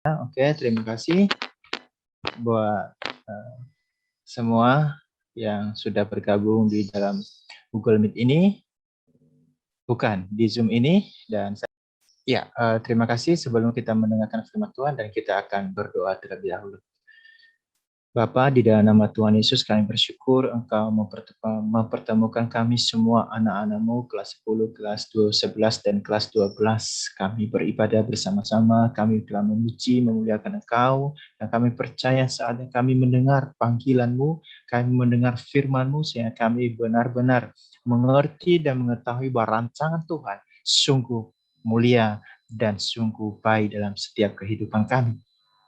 Oke, terima kasih buat semua yang sudah bergabung di dalam Google Meet ini, bukan di Zoom ini. Dan terima kasih. Sebelum kita mendengarkan firman Tuhan dan kita akan berdoa terlebih dahulu. Bapa, di dalam nama Tuhan Yesus kami bersyukur Engkau mempertemukan kami semua anak-anak-Mu kelas 10, kelas 11, dan kelas 12. Kami beribadah bersama-sama, kami telah memuji, memuliakan Engkau, dan kami percaya saatnya kami mendengar panggilan-Mu, kami mendengar firman-Mu, sehingga kami benar-benar mengerti dan mengetahui bahwa rancangan Tuhan sungguh mulia dan sungguh baik dalam setiap kehidupan kami.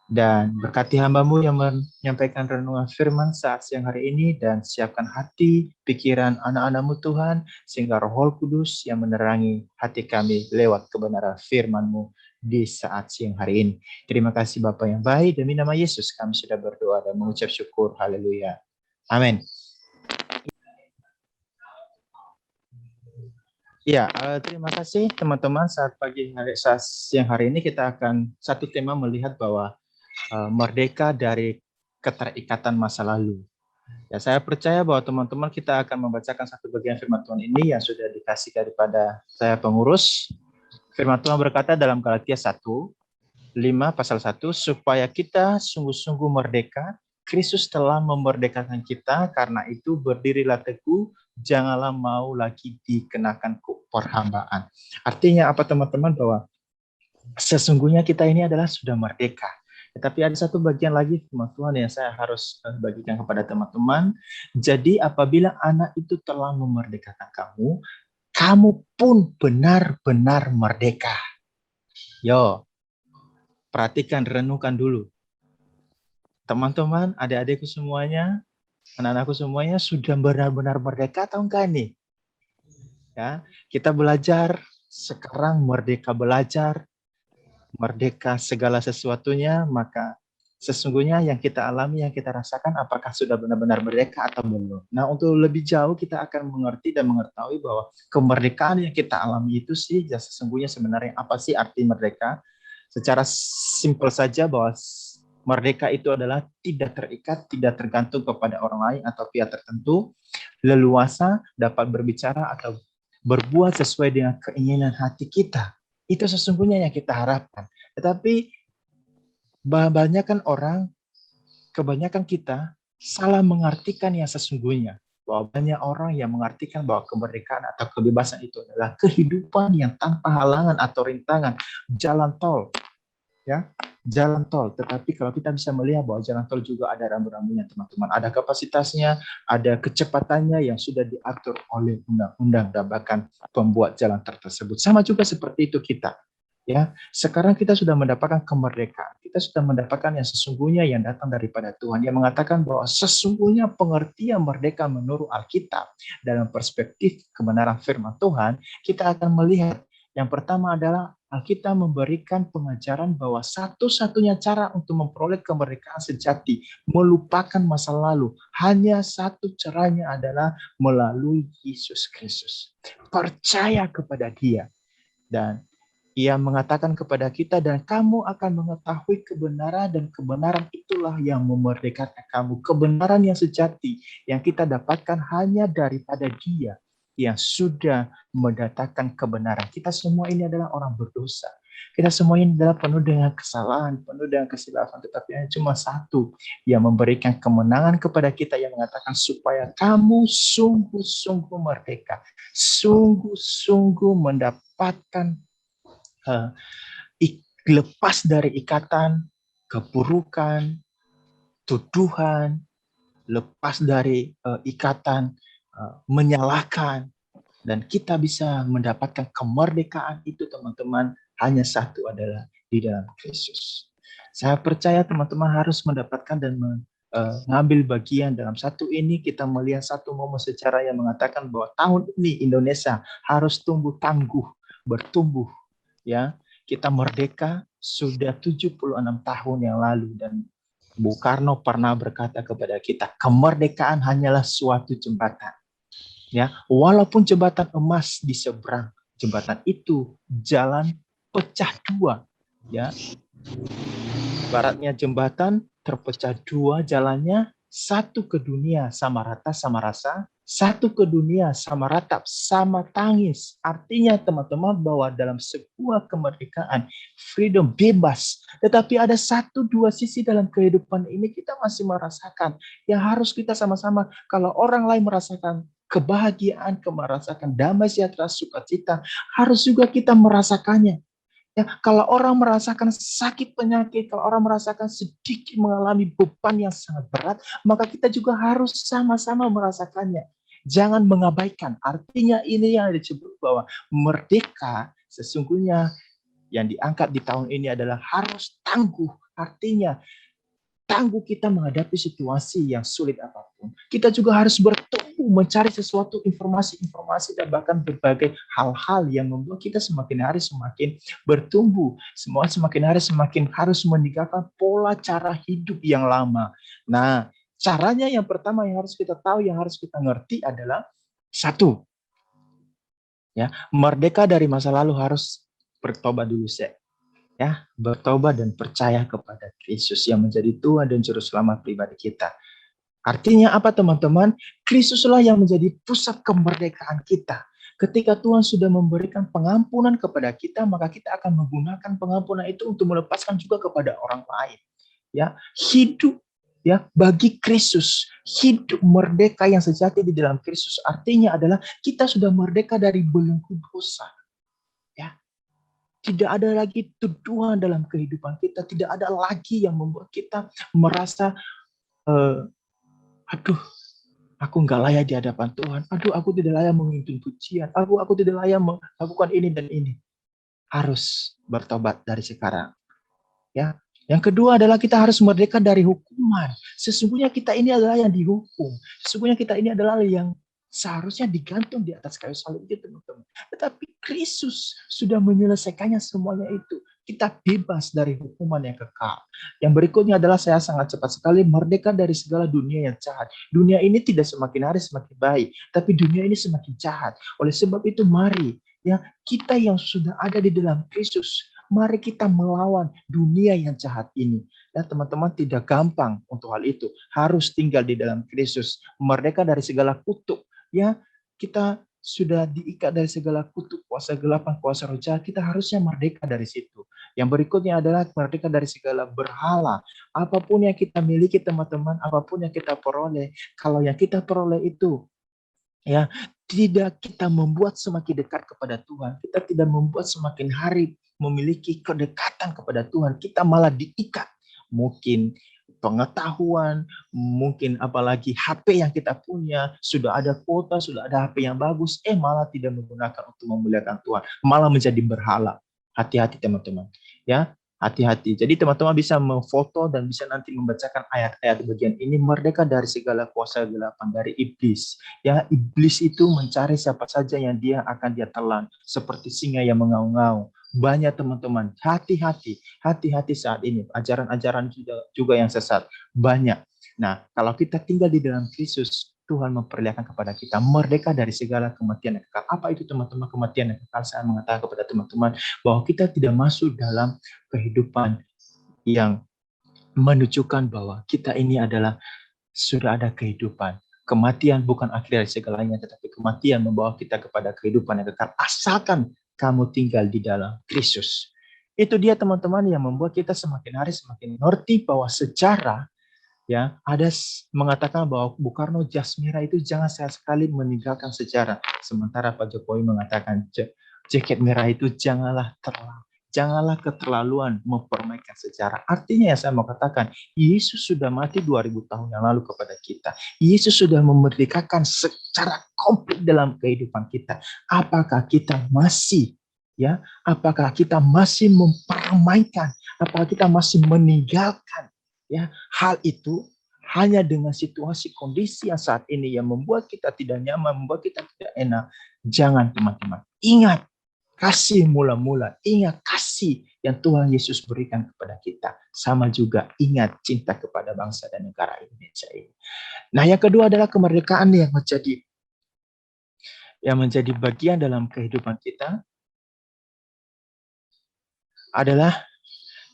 Dan berkati hamba-Mu yang menyampaikan renungan firman saat siang hari ini, dan siapkan hati, pikiran anak-anak-Mu Tuhan, sehingga Roh Kudus yang menerangi hati kami lewat kebenaran firman-Mu di saat siang hari ini. Terima kasih Bapa yang baik, demi nama Yesus kami sudah berdoa dan mengucap syukur. Haleluya. Amin. Ya, terima kasih teman-teman. Saat siang hari ini kita akan satu tema melihat bahwa merdeka dari keterikatan masa lalu. Ya, saya percaya bahwa teman-teman kita akan membacakan satu bagian firman Tuhan ini yang sudah dikasih daripada saya pengurus. Firman Tuhan berkata dalam Galatia 1:5 pasal 1, supaya kita sungguh-sungguh merdeka, Kristus telah memerdekakan kita, karena itu berdirilah teguh, janganlah mau lagi dikenakan perhambaan. Artinya apa teman-teman? Bahwa sesungguhnya kita ini adalah sudah merdeka. Tetapi ada satu bagian lagi firman Tuhan yang saya harus bagikan kepada teman-teman. Jadi apabila anak itu telah memerdekakan kamu, kamu pun benar-benar merdeka. Yo, perhatikan, renungkan dulu. Teman-teman, adik-adikku semuanya, anak-anakku semuanya sudah benar-benar merdeka atau enggak nih? Ya, kita belajar sekarang, merdeka belajar, merdeka segala sesuatunya, maka sesungguhnya yang kita alami, yang kita rasakan, apakah sudah benar-benar merdeka atau belum. Nah, untuk lebih jauh kita akan mengerti dan mengetahui bahwa kemerdekaan yang kita alami itu sih, ya sesungguhnya sebenarnya apa sih arti merdeka? Secara simpel saja bahwa merdeka itu adalah tidak terikat, tidak tergantung kepada orang lain atau pihak tertentu, leluasa, dapat berbicara atau berbuat sesuai dengan keinginan hati kita. Itu sesungguhnya yang kita harapkan. Tetapi kebanyakan kita salah mengartikan yang sesungguhnya. Bahwa banyak orang yang mengartikan bahwa kemerdekaan atau kebebasan itu adalah kehidupan yang tanpa halangan atau rintangan, jalan tol. Ya, jalan tol. Tetapi kalau kita bisa melihat bahwa jalan tol juga ada rambu-rambunya, teman-teman. Ada kapasitasnya, ada kecepatannya yang sudah diatur oleh undang-undang dan bahkan pembuat jalan tersebut. Sama juga seperti itu kita. Ya, sekarang kita sudah mendapatkan kemerdekaan. Kita sudah mendapatkan yang sesungguhnya yang datang daripada Tuhan, yang mengatakan bahwa sesungguhnya pengertian merdeka menurut Alkitab dalam perspektif kebenaran firman Tuhan, kita akan melihat yang pertama adalah Alkitab memberikan pengajaran bahwa satu-satunya cara untuk memperoleh kemerdekaan sejati, melupakan masa lalu, hanya satu caranya adalah melalui Yesus Kristus. Percaya kepada Dia. Dan Ia mengatakan kepada kita, dan kamu akan mengetahui kebenaran, dan kebenaran itulah yang memerdekakan kamu. Kebenaran yang sejati yang kita dapatkan hanya daripada Dia yang sudah mendatangkan kebenaran. Kita semua ini adalah orang berdosa. Kita semua ini adalah penuh dengan kesalahan, penuh dengan kesilapan, tetapi hanya cuma satu yang memberikan kemenangan kepada kita, yang mengatakan supaya kamu sungguh-sungguh merdeka, sungguh-sungguh mendapatkan lepas dari ikatan, keburukan, tuduhan, lepas dari ikatan menyalahkan, dan kita bisa mendapatkan kemerdekaan itu, teman-teman, hanya satu, adalah di dalam Kristus. Saya percaya teman-teman harus mendapatkan dan mengambil bagian dalam satu ini. Kita melihat satu momen sejarah yang mengatakan bahwa tahun ini Indonesia harus tumbuh tangguh, bertumbuh. Ya, kita merdeka sudah 76 tahun yang lalu, dan Bung Karno pernah berkata kepada kita, kemerdekaan hanyalah suatu jembatan. Ya, walaupun jembatan emas di seberang jembatan itu jalan pecah dua, ya, Ibaratnya jembatan terpecah dua jalannya, satu ke dunia sama rata sama rasa, satu ke dunia sama ratap sama tangis. Artinya teman-teman bahwa dalam sebuah kemerdekaan, freedom bebas, tetapi ada satu dua sisi dalam kehidupan ini kita masih merasakan yang harus kita sama-sama. Kalau orang lain merasakan kebahagiaan, merasakan damai sejahtera, sukacita, harus juga kita merasakannya. Ya, kalau orang merasakan sakit penyakit, kalau orang merasakan sedikit mengalami beban yang sangat berat, maka kita juga harus sama-sama merasakannya. Jangan mengabaikan. Artinya ini yang disebut bahwa merdeka sesungguhnya yang diangkat di tahun ini adalah harus tangguh. Artinya tangguh kita menghadapi situasi yang sulit apapun. Kita juga harus bertumbuh mencari sesuatu informasi-informasi dan bahkan berbagai hal-hal yang membuat kita semakin hari semakin bertumbuh. Semua semakin hari semakin harus meninggalkan pola cara hidup yang lama. Nah, caranya yang pertama yang harus kita tahu, yang harus kita ngerti adalah satu, ya, merdeka dari masa lalu harus bertobat dulu, ya, bertobat dan percaya kepada Kristus yang menjadi Tuhan dan Juru Selamat pribadi kita. Artinya apa teman-teman? Kristuslah yang menjadi pusat kemerdekaan kita. Ketika Tuhan sudah memberikan pengampunan kepada kita, maka kita akan menggunakan pengampunan itu untuk melepaskan juga kepada orang lain. Ya, hidup ya bagi Kristus, hidup merdeka yang sejati di dalam Kristus artinya adalah kita sudah merdeka dari belenggu dosa. Ya, tidak ada lagi tuduhan dalam kehidupan kita. Tidak ada lagi yang membuat kita merasa, aduh, aku nggak layak di hadapan Tuhan. Aduh, aku tidak layak memimpin pujian. Aku tidak layak melakukan ini dan ini. Harus bertobat dari sekarang. Ya. Yang kedua adalah kita harus merdeka dari hukuman. Sesungguhnya kita ini adalah yang dihukum. Sesungguhnya kita ini adalah yang seharusnya digantung di atas kayu salib itu, teman-teman. Tetapi Kristus sudah menyelesaikannya semuanya itu. Kita bebas dari hukuman yang kekal. Yang berikutnya adalah saya sangat cepat sekali merdeka dari segala dunia yang jahat. Dunia ini tidak semakin hari semakin baik, tapi dunia ini semakin jahat. Oleh sebab itu mari ya kita yang sudah ada di dalam Kristus, mari kita melawan dunia yang jahat ini. Ya teman-teman, tidak gampang untuk hal itu. Harus tinggal di dalam Kristus, merdeka dari segala kutuk. Ya, kita sudah diikat dari segala kutuk, kuasa gelap, kuasa roh jahat, kita harusnya merdeka dari situ. Yang berikutnya adalah merdeka dari segala berhala. Apapun yang kita miliki teman-teman, apapun yang kita peroleh, kalau yang kita peroleh itu ya tidak kita membuat semakin dekat kepada Tuhan, kita tidak membuat semakin hari memiliki kedekatan kepada Tuhan, kita malah diikat. Mungkin pengetahuan, mungkin apalagi HP yang kita punya, sudah ada kuota, sudah ada HP yang bagus, malah tidak menggunakan untuk memuliakan Tuhan, malah menjadi berhala. Hati-hati teman-teman. Ya, hati-hati. Jadi teman-teman bisa memfoto dan bisa nanti membacakan ayat-ayat bagian ini, merdeka dari segala kuasa kegelapan, dari iblis. Ya, iblis itu mencari siapa saja yang akan dia telan, seperti singa yang mengaum-ngaum. Banyak teman-teman, hati-hati saat ini. Ajaran-ajaran juga yang sesat, banyak. Nah, kalau kita tinggal di dalam Kristus, Tuhan memperlihatkan kepada kita merdeka dari segala kematian yang kekal. Apa itu teman-teman kematian yang kekal? Saya mengatakan kepada teman-teman bahwa kita tidak masuk dalam kehidupan yang menunjukkan bahwa kita ini adalah sudah ada kehidupan. Kematian bukan akhir dari segalanya, tetapi kematian membawa kita kepada kehidupan yang kekal. Asalkan kamu tinggal di dalam Kristus. Itu dia teman-teman yang membuat kita semakin hari semakin ngerti bahwa sejarah ya ada mengatakan bahwa Bung Karno jas merah itu jangan sekali meninggalkan sejarah. Sementara Pak Jokowi mengatakan jaket merah itu janganlah keterlaluan mempermainkan sejarah. Artinya yang saya mau katakan, Yesus sudah mati 2000 tahun yang lalu kepada kita. Yesus sudah memerdekakan secara komplit dalam kehidupan kita. Apakah kita masih apakah kita masih mempermainkan? Apakah kita masih meninggalkan hal itu hanya dengan situasi kondisi yang saat ini yang membuat kita tidak nyaman, membuat kita tidak enak? Jangan teman-teman. Ingat kasih mula-mula, ingat kasih yang Tuhan Yesus berikan kepada kita. Sama juga ingat cinta kepada bangsa dan negara Indonesia ini. Nah, yang kedua adalah kemerdekaan yang menjadi bagian dalam kehidupan kita adalah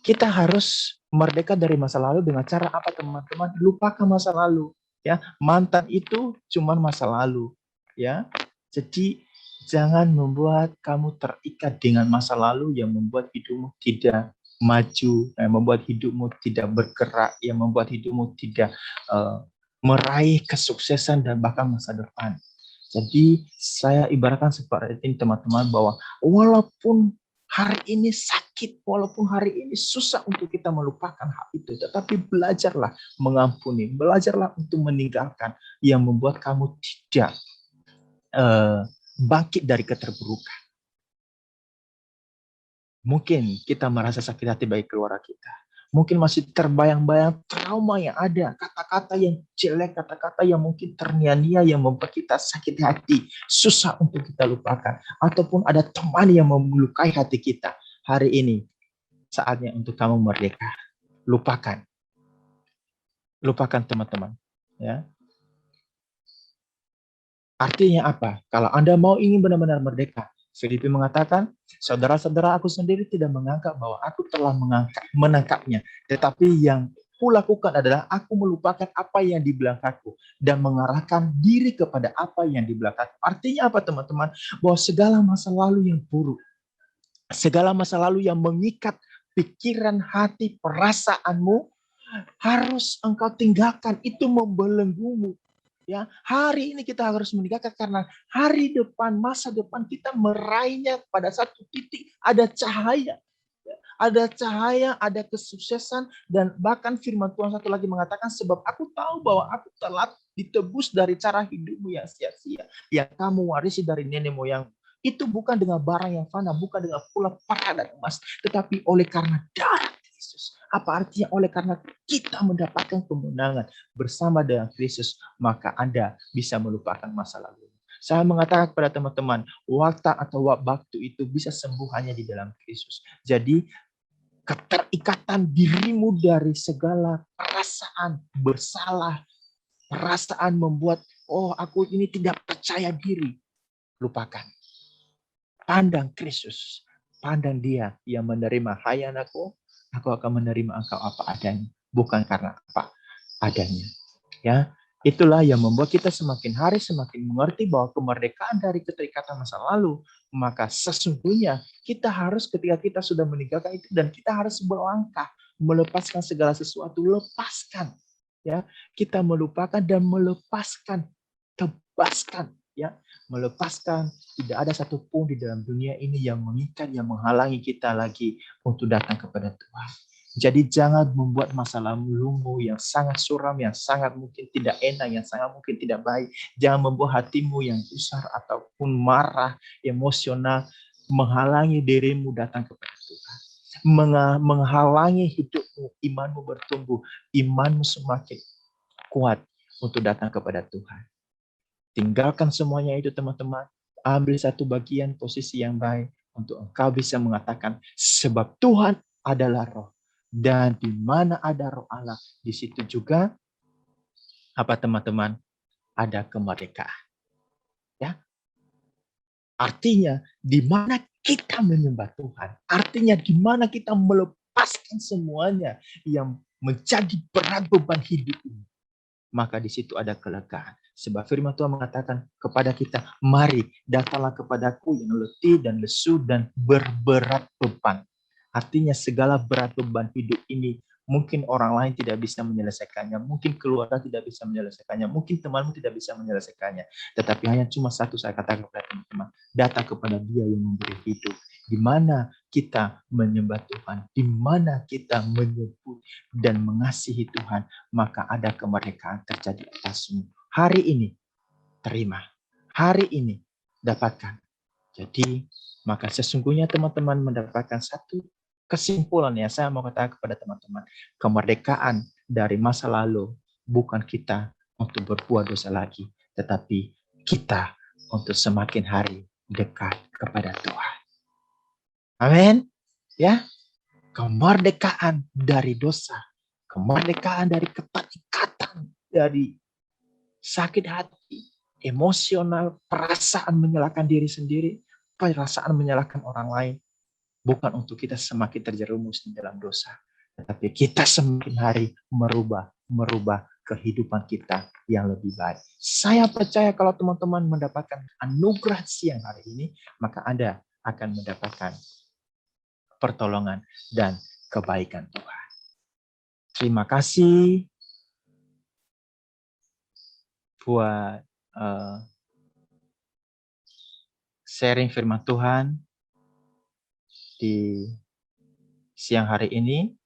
kita harus Merdeka dari masa lalu dengan cara apa, teman-teman? Lupakan masa lalu. Ya, mantan itu cuma masa lalu. Ya, jadi jangan membuat kamu terikat dengan masa lalu yang membuat hidupmu tidak maju, yang membuat hidupmu tidak bergerak, yang membuat hidupmu tidak meraih kesuksesan dan bahkan masa depan. Jadi saya ibaratkan seperti ini, teman-teman, bahwa walaupun hari ini sakit, walaupun hari ini susah untuk kita melupakan hal itu, tetapi belajarlah mengampuni, belajarlah untuk meninggalkan yang membuat kamu tidak bangkit dari keterburukan. Mungkin kita merasa sakit hati bagi keluarga kita. Mungkin masih terbayang-bayang trauma yang ada, kata-kata yang jelek, kata-kata yang mungkin ternia-nia yang membuat kita sakit hati, susah untuk kita lupakan. Ataupun ada teman yang melukai hati kita. Hari ini saatnya untuk kamu merdeka. Lupakan. Lupakan, teman-teman. Ya. Artinya apa? Kalau Anda ingin benar-benar merdeka, Filipi mengatakan, saudara-saudara, aku sendiri tidak menganggap bahwa aku telah menangkapnya. Tetapi yang kulakukan adalah aku melupakan apa yang di belakangku dan mengarahkan diri kepada apa yang di belakangku. Artinya apa, teman-teman? Bahwa segala masa lalu yang buruk, segala masa lalu yang mengikat pikiran, hati, perasaanmu, harus engkau tinggalkan. Itu membelenggumu. Ya, hari ini kita harus meninggalkan karena hari depan, masa depan kita meraihnya pada satu titik ada cahaya. Ada cahaya, ada kesuksesan, dan bahkan firman Tuhan satu lagi mengatakan, sebab aku tahu bahwa aku telah ditebus dari cara hidupmu yang sia-sia, yang kamu warisi dari nenek moyang. Itu bukan dengan barang yang fana, bukan dengan pula perak dan emas, tetapi oleh karena darah Kristus. Apa artinya? Oleh karena kita mendapatkan kemenangan bersama dengan Kristus, maka Anda bisa melupakan masa lalu. Saya mengatakan kepada teman-teman, waktu itu bisa sembuh hanya di dalam Kristus. Jadi keterikatan dirimu dari segala perasaan bersalah, perasaan membuat, oh aku ini tidak percaya diri, lupakan. Pandang Kristus, pandang Dia yang menerima, hai anakku, aku akan menerima engkau apa adanya, bukan karena apa adanya. Ya, itulah yang membuat kita semakin hari semakin mengerti bahwa kemerdekaan dari keterikatan masa lalu, maka sesungguhnya kita harus, ketika kita sudah meninggalkan itu, dan kita harus melangkah, melepaskan segala sesuatu, lepaskan. Ya, kita melupakan dan melepaskan, tebaskan, ya, melepaskan. Tidak ada satupun di dalam dunia ini yang mengikat, yang menghalangi kita lagi untuk datang kepada Tuhan. Jadi jangan membuat masa lalumu yang sangat suram, yang sangat mungkin tidak enak, yang sangat mungkin tidak baik. Jangan membuat hatimu yang gusar ataupun marah, emosional, menghalangi dirimu datang kepada Tuhan. Menghalangi hidupmu, imanmu bertumbuh, imanmu semakin kuat untuk datang kepada Tuhan. Tinggalkan semuanya itu, teman-teman. Ambil satu bagian posisi yang baik untuk engkau bisa mengatakan, sebab Tuhan adalah roh. Dan di mana ada roh Allah, di situ juga apa, teman-teman? Ada kemerdekaan. Ya. Artinya di mana kita menyembah Tuhan, artinya di mana kita melepaskan semuanya yang menjadi berat beban hidup ini, maka di situ ada kelegaan. Sebab firman Tuhan mengatakan kepada kita, mari datanglah kepadaku yang letih dan lesu dan berberat beban. Artinya segala berat beban hidup ini, mungkin orang lain tidak bisa menyelesaikannya, mungkin keluarga tidak bisa menyelesaikannya, mungkin temanmu tidak bisa menyelesaikannya. Tetapi hanya cuma satu saya katakan kepada teman-teman, datang kepada Dia yang memberi hidup. Di mana kita menyembah Tuhan, di mana kita menyebut dan mengasihi Tuhan, maka ada kemerdekaan terjadi atasmu. Hari ini, terima. Hari ini, dapatkan. Jadi, maka sesungguhnya teman-teman mendapatkan satu kesimpulan yang saya mau katakan kepada teman-teman. Kemerdekaan dari masa lalu bukan kita untuk berbuat dosa lagi, tetapi kita untuk semakin hari dekat kepada Tuhan. Amin. Ya, kemerdekaan dari dosa, kemerdekaan dari keterikatan, dari sakit hati, emosional, perasaan menyalahkan diri sendiri, perasaan menyalahkan orang lain, bukan untuk kita semakin terjerumus di dalam dosa, Tetapi kita semakin hari merubah kehidupan kita yang lebih baik. Saya percaya kalau teman-teman mendapatkan anugerah siang hari ini, maka Anda akan mendapatkan pertolongan dan kebaikan Tuhan. Terima kasih buat sharing firman Tuhan di siang hari ini.